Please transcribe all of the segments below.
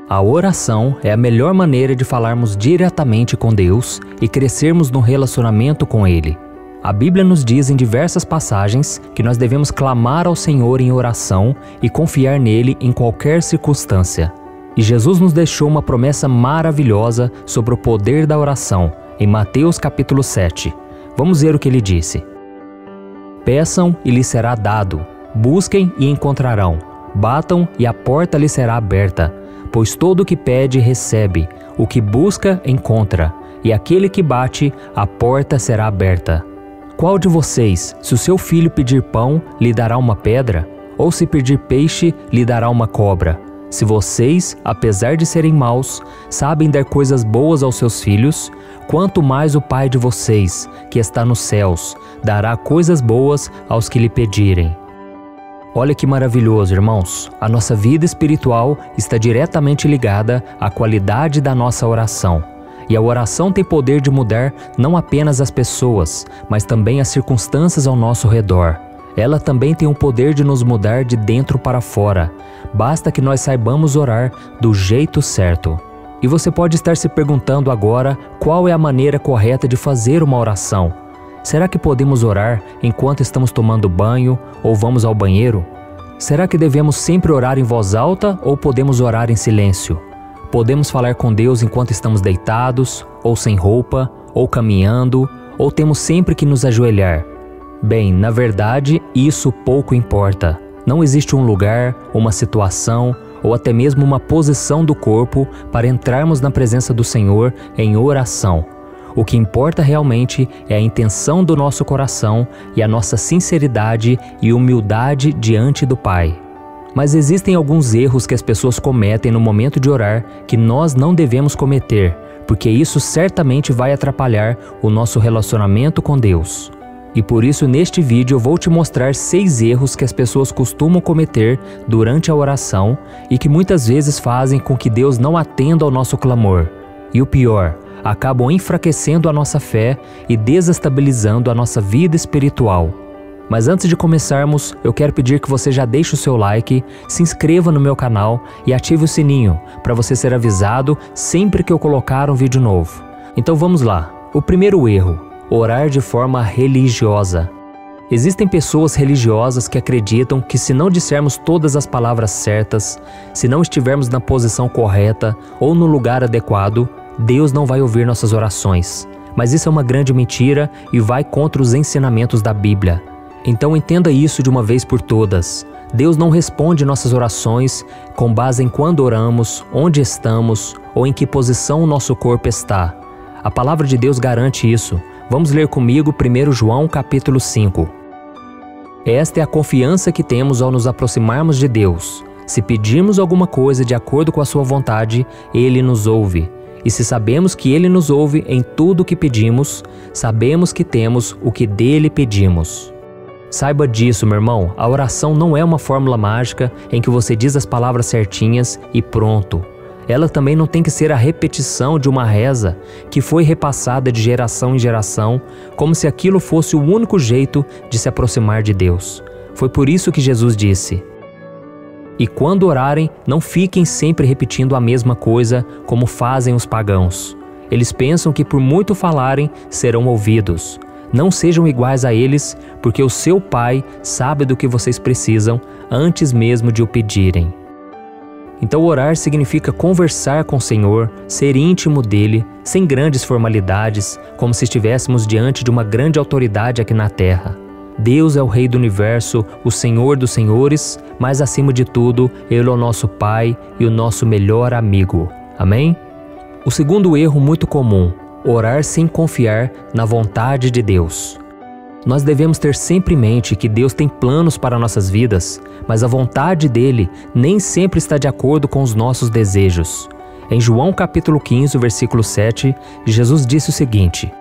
A oração é a melhor maneira de falarmos diretamente com Deus e crescermos no relacionamento com Ele. A Bíblia nos diz em diversas passagens que nós devemos clamar ao Senhor em oração e confiar nele em qualquer circunstância. E Jesus nos deixou uma promessa maravilhosa sobre o poder da oração, em Mateus capítulo 7. Vamos ver o que ele disse. Peçam e lhes será dado, busquem e encontrarão, batam e a porta lhes será aberta. Pois todo o que pede, recebe, o que busca, encontra, e aquele que bate, a porta será aberta. Qual de vocês, se o seu filho pedir pão, lhe dará uma pedra? Ou se pedir peixe, lhe dará uma cobra? Se vocês, apesar de serem maus, sabem dar coisas boas aos seus filhos, quanto mais o Pai de vocês, que está nos céus, dará coisas boas aos que lhe pedirem. Olha que maravilhoso, irmãos. A nossa vida espiritual está diretamente ligada à qualidade da nossa oração. E a oração tem poder de mudar não apenas as pessoas, mas também as circunstâncias ao nosso redor. Ela também tem o poder de nos mudar de dentro para fora. Basta que nós saibamos orar do jeito certo. E você pode estar se perguntando agora qual é a maneira correta de fazer uma oração. Será que podemos orar enquanto estamos tomando banho ou vamos ao banheiro? Será que devemos sempre orar em voz alta ou podemos orar em silêncio? Podemos falar com Deus enquanto estamos deitados, ou sem roupa, ou caminhando, ou temos sempre que nos ajoelhar? Bem, na verdade, isso pouco importa. Não existe um lugar, uma situação ou até mesmo uma posição do corpo para entrarmos na presença do Senhor em oração. O que importa realmente é a intenção do nosso coração e a nossa sinceridade e humildade diante do Pai. Mas existem alguns erros que as pessoas cometem no momento de orar que nós não devemos cometer, porque isso certamente vai atrapalhar o nosso relacionamento com Deus. E por isso neste vídeo eu vou te mostrar 6 erros que as pessoas costumam cometer durante a oração e que muitas vezes fazem com que Deus não atenda ao nosso clamor. E o pior, acabam enfraquecendo a nossa fé e desestabilizando a nossa vida espiritual. Mas antes de começarmos, eu quero pedir que você já deixe o seu like, se inscreva no meu canal e ative o sininho para você ser avisado sempre que eu colocar um vídeo novo. Então vamos lá. O primeiro erro: orar de forma religiosa. Existem pessoas religiosas que acreditam que se não dissermos todas as palavras certas, se não estivermos na posição correta ou no lugar adequado, Deus não vai ouvir nossas orações. Mas isso é uma grande mentira e vai contra os ensinamentos da Bíblia. Então entenda isso de uma vez por todas. Deus não responde nossas orações com base em quando oramos, onde estamos ou em que posição o nosso corpo está. A palavra de Deus garante isso. Vamos ler comigo 1 João capítulo 5. Esta é a confiança que temos ao nos aproximarmos de Deus. Se pedirmos alguma coisa de acordo com a sua vontade, Ele nos ouve. E se sabemos que Ele nos ouve em tudo o que pedimos, sabemos que temos o que dele pedimos. Saiba disso, meu irmão, a oração não é uma fórmula mágica em que você diz as palavras certinhas e pronto. Ela também não tem que ser a repetição de uma reza que foi repassada de geração em geração, como se aquilo fosse o único jeito de se aproximar de Deus. Foi por isso que Jesus disse: e quando orarem, não fiquem sempre repetindo a mesma coisa como fazem os pagãos. Eles pensam que por muito falarem, serão ouvidos. Não sejam iguais a eles, porque o seu Pai sabe do que vocês precisam antes mesmo de o pedirem. Então orar significa conversar com o Senhor, ser íntimo dele, sem grandes formalidades, como se estivéssemos diante de uma grande autoridade aqui na terra. Deus é o Rei do Universo, o Senhor dos Senhores, mas acima de tudo, Ele é o nosso Pai e o nosso melhor amigo. Amém? O segundo erro muito comum: orar sem confiar na vontade de Deus. Nós devemos ter sempre em mente que Deus tem planos para nossas vidas, mas a vontade dele nem sempre está de acordo com os nossos desejos. Em João capítulo 15, versículo 7, Jesus disse o seguinte: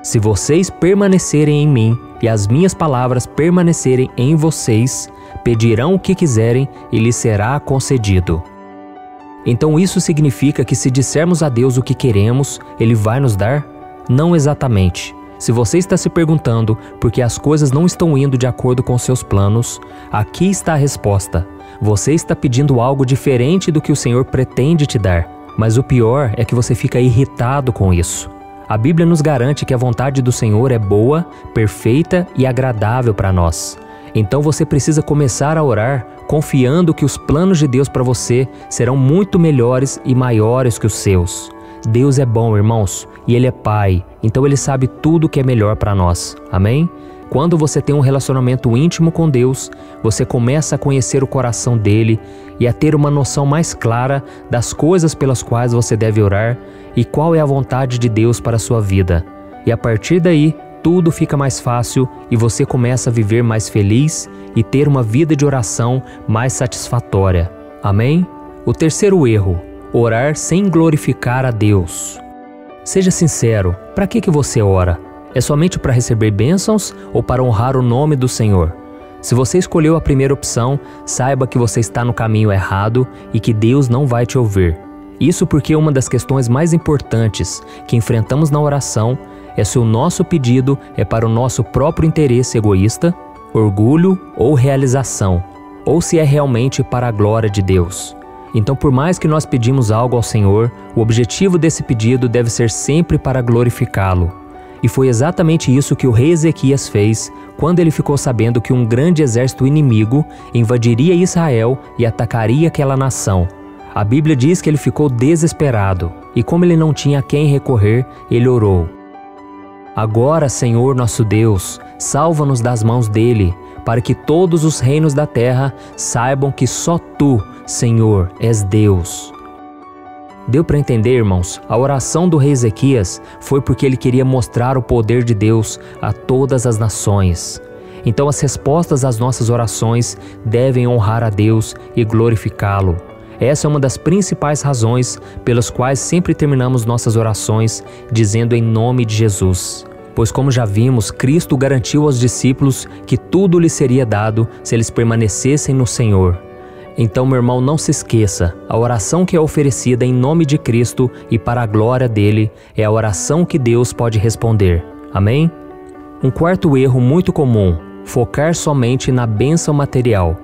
se vocês permanecerem em mim e as minhas palavras permanecerem em vocês, pedirão o que quiserem e lhes será concedido. Então isso significa que se dissermos a Deus o que queremos, Ele vai nos dar? Não exatamente. Se você está se perguntando por que as coisas não estão indo de acordo com seus planos, aqui está a resposta. Você está pedindo algo diferente do que o Senhor pretende te dar, mas o pior é que você fica irritado com isso. A Bíblia nos garante que a vontade do Senhor é boa, perfeita e agradável para nós. Então você precisa começar a orar confiando que os planos de Deus para você serão muito melhores e maiores que os seus. Deus é bom, irmãos, e Ele é Pai, então Ele sabe tudo o que é melhor para nós. Amém? Quando você tem um relacionamento íntimo com Deus, você começa a conhecer o coração dEle e a ter uma noção mais clara das coisas pelas quais você deve orar e qual é a vontade de Deus para a sua vida. E a partir daí, tudo fica mais fácil e você começa a viver mais feliz e ter uma vida de oração mais satisfatória. Amém? O terceiro erro: orar sem glorificar a Deus. Seja sincero, para que você ora? É somente para receber bênçãos ou para honrar o nome do Senhor? Se você escolheu a primeira opção, saiba que você está no caminho errado e que Deus não vai te ouvir. Isso porque uma das questões mais importantes que enfrentamos na oração é se o nosso pedido é para o nosso próprio interesse egoísta, orgulho ou realização, ou se é realmente para a glória de Deus. Então, por mais que nós pedimos algo ao Senhor, o objetivo desse pedido deve ser sempre para glorificá-lo. E foi exatamente isso que o rei Ezequias fez quando ele ficou sabendo que um grande exército inimigo invadiria Israel e atacaria aquela nação. A Bíblia diz que ele ficou desesperado, e como ele não tinha a quem recorrer, ele orou: Agora, Senhor nosso Deus, salva-nos das mãos dele, para que todos os reinos da terra saibam que só Tu, Senhor, és Deus. Deu para entender, irmãos? A oração do rei Ezequias foi porque ele queria mostrar o poder de Deus a todas as nações. Então as respostas às nossas orações devem honrar a Deus e glorificá-lo. Essa é uma das principais razões pelas quais sempre terminamos nossas orações dizendo em nome de Jesus. Pois como já vimos, Cristo garantiu aos discípulos que tudo lhes seria dado se eles permanecessem no Senhor. Então, meu irmão, não se esqueça, a oração que é oferecida em nome de Cristo e para a glória dele é a oração que Deus pode responder. Amém? Um quarto erro muito comum: focar somente na bênção material.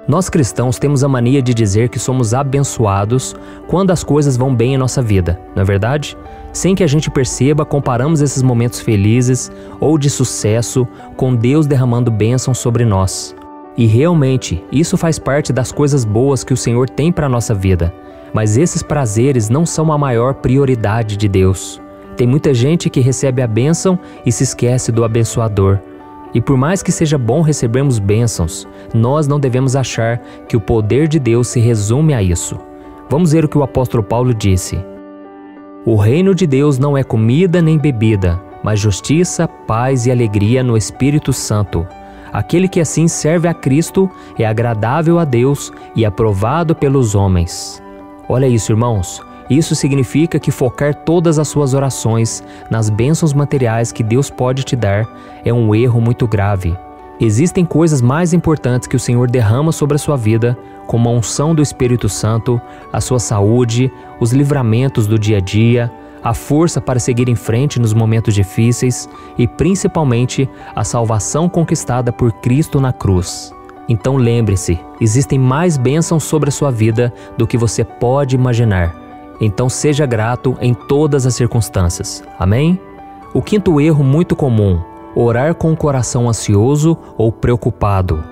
Nós cristãos temos a mania de dizer que somos abençoados quando as coisas vão bem em nossa vida, não é verdade? Sem que a gente perceba, comparamos esses momentos felizes ou de sucesso com Deus derramando bênção sobre nós. E realmente, isso faz parte das coisas boas que o Senhor tem para a nossa vida. Mas esses prazeres não são a maior prioridade de Deus. Tem muita gente que recebe a bênção e se esquece do abençoador. E por mais que seja bom recebermos bênçãos, nós não devemos achar que o poder de Deus se resume a isso. Vamos ver o que o apóstolo Paulo disse: O reino de Deus não é comida nem bebida, mas justiça, paz e alegria no Espírito Santo. Aquele que assim serve a Cristo é agradável a Deus e aprovado pelos homens. Olha isso, irmãos. Isso significa que focar todas as suas orações nas bênçãos materiais que Deus pode te dar é um erro muito grave. Existem coisas mais importantes que o Senhor derrama sobre a sua vida, como a unção do Espírito Santo, a sua saúde, os livramentos do dia a dia, a força para seguir em frente nos momentos difíceis e, principalmente, a salvação conquistada por Cristo na cruz. Então lembre-se, existem mais bênçãos sobre a sua vida do que você pode imaginar. Então seja grato em todas as circunstâncias. Amém? O quinto erro muito comum: orar com o coração ansioso ou preocupado.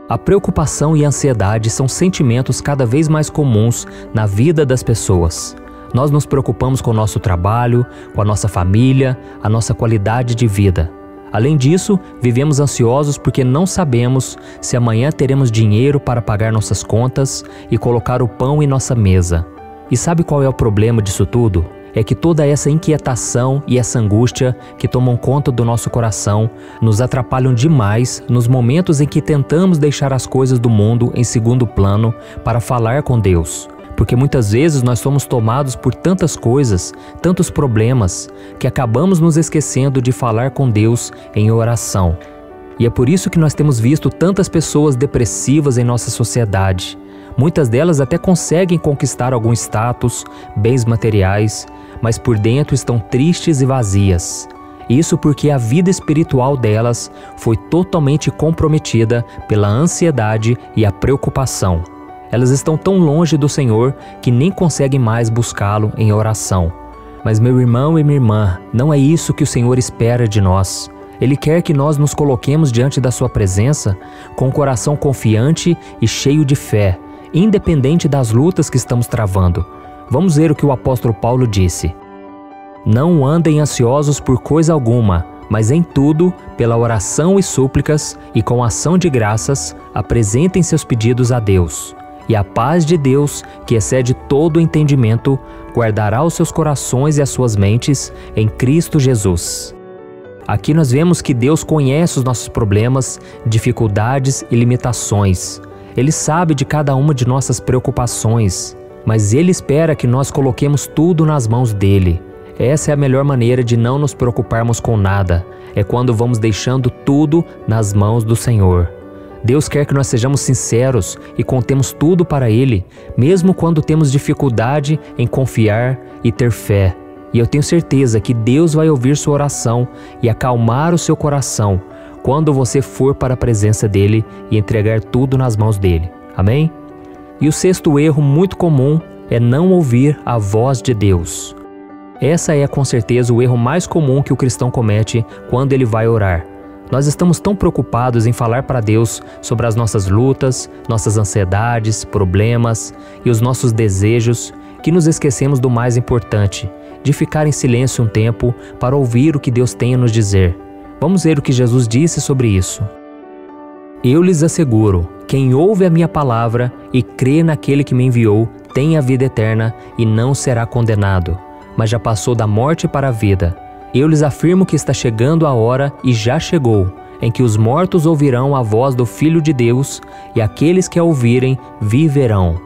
A preocupação e a ansiedade são sentimentos cada vez mais comuns na vida das pessoas. Nós nos preocupamos com o nosso trabalho, com a nossa família, a nossa qualidade de vida. Além disso, vivemos ansiosos porque não sabemos se amanhã teremos dinheiro para pagar nossas contas e colocar o pão em nossa mesa. E sabe qual é o problema disso tudo? É que toda essa inquietação e essa angústia que tomam conta do nosso coração nos atrapalham demais nos momentos em que tentamos deixar as coisas do mundo em segundo plano para falar com Deus. Porque muitas vezes nós somos tomados por tantas coisas, tantos problemas, que acabamos nos esquecendo de falar com Deus em oração. E é por isso que nós temos visto tantas pessoas depressivas em nossa sociedade. Muitas delas até conseguem conquistar algum status, bens materiais, mas por dentro estão tristes e vazias. Isso porque a vida espiritual delas foi totalmente comprometida pela ansiedade e a preocupação. Elas estão tão longe do Senhor que nem conseguem mais buscá-lo em oração. Mas meu irmão e minha irmã, não é isso que o Senhor espera de nós. Ele quer que nós nos coloquemos diante da sua presença com o coração confiante e cheio de fé, independente das lutas que estamos travando. Vamos ver o que o apóstolo Paulo disse. Não andem ansiosos por coisa alguma, mas em tudo, pela oração e súplicas e com ação de graças, apresentem seus pedidos a Deus. E a paz de Deus, que excede todo o entendimento, guardará os seus corações e as suas mentes em Cristo Jesus. Aqui nós vemos que Deus conhece os nossos problemas, dificuldades e limitações. Ele sabe de cada uma de nossas preocupações, mas Ele espera que nós coloquemos tudo nas mãos dEle. Essa é a melhor maneira de não nos preocuparmos com nada, é quando vamos deixando tudo nas mãos do Senhor. Deus quer que nós sejamos sinceros e contemos tudo para Ele, mesmo quando temos dificuldade em confiar e ter fé. E eu tenho certeza que Deus vai ouvir sua oração e acalmar o seu coração quando você for para a presença dEle e entregar tudo nas mãos dEle. Amém? E o sexto erro muito comum é não ouvir a voz de Deus. Essa é com certeza o erro mais comum que o cristão comete quando ele vai orar. Nós estamos tão preocupados em falar para Deus sobre as nossas lutas, nossas ansiedades, problemas e os nossos desejos, que nos esquecemos do mais importante, de ficar em silêncio um tempo para ouvir o que Deus tem a nos dizer. Vamos ver o que Jesus disse sobre isso. Eu lhes asseguro, quem ouve a minha palavra e crê naquele que me enviou, tem a vida eterna e não será condenado, mas já passou da morte para a vida. Eu lhes afirmo que está chegando a hora, e já chegou, em que os mortos ouvirão a voz do Filho de Deus, e aqueles que a ouvirem viverão.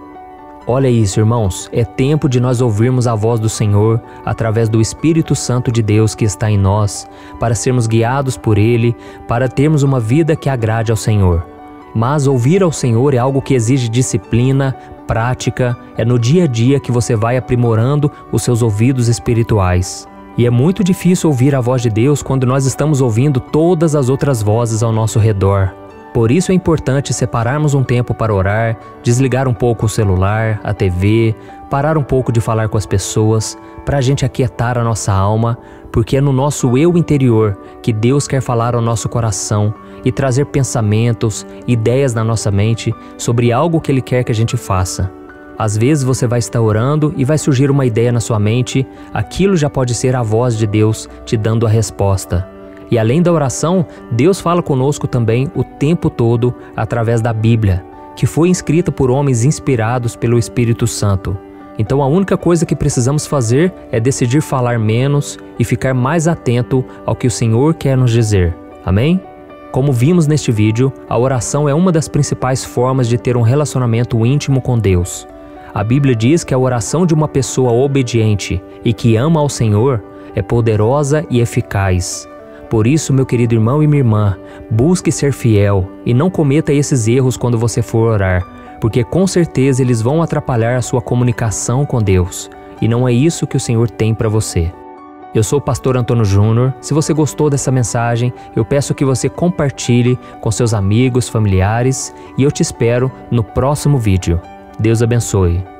Olha isso, irmãos, é tempo de nós ouvirmos a voz do Senhor através do Espírito Santo de Deus que está em nós, para sermos guiados por Ele, para termos uma vida que agrade ao Senhor. Mas ouvir ao Senhor é algo que exige disciplina, prática, é no dia a dia que você vai aprimorando os seus ouvidos espirituais. E é muito difícil ouvir a voz de Deus quando nós estamos ouvindo todas as outras vozes ao nosso redor. Por isso é importante separarmos um tempo para orar, desligar um pouco o celular, a TV, parar um pouco de falar com as pessoas, para a gente aquietar a nossa alma, porque é no nosso eu interior que Deus quer falar ao nosso coração e trazer pensamentos, ideias na nossa mente sobre algo que Ele quer que a gente faça. Às vezes você vai estar orando e vai surgir uma ideia na sua mente, aquilo já pode ser a voz de Deus te dando a resposta. E além da oração, Deus fala conosco também o tempo todo através da Bíblia, que foi escrita por homens inspirados pelo Espírito Santo. Então a única coisa que precisamos fazer é decidir falar menos e ficar mais atento ao que o Senhor quer nos dizer. Amém? Como vimos neste vídeo, a oração é uma das principais formas de ter um relacionamento íntimo com Deus. A Bíblia diz que a oração de uma pessoa obediente e que ama ao Senhor é poderosa e eficaz. Por isso, meu querido irmão e minha irmã, busque ser fiel e não cometa esses erros quando você for orar, porque com certeza eles vão atrapalhar a sua comunicação com Deus, e não é isso que o Senhor tem para você. Eu sou o pastor Antônio Júnior. Se você gostou dessa mensagem, eu peço que você compartilhe com seus amigos, familiares, e eu te espero no próximo vídeo. Deus abençoe.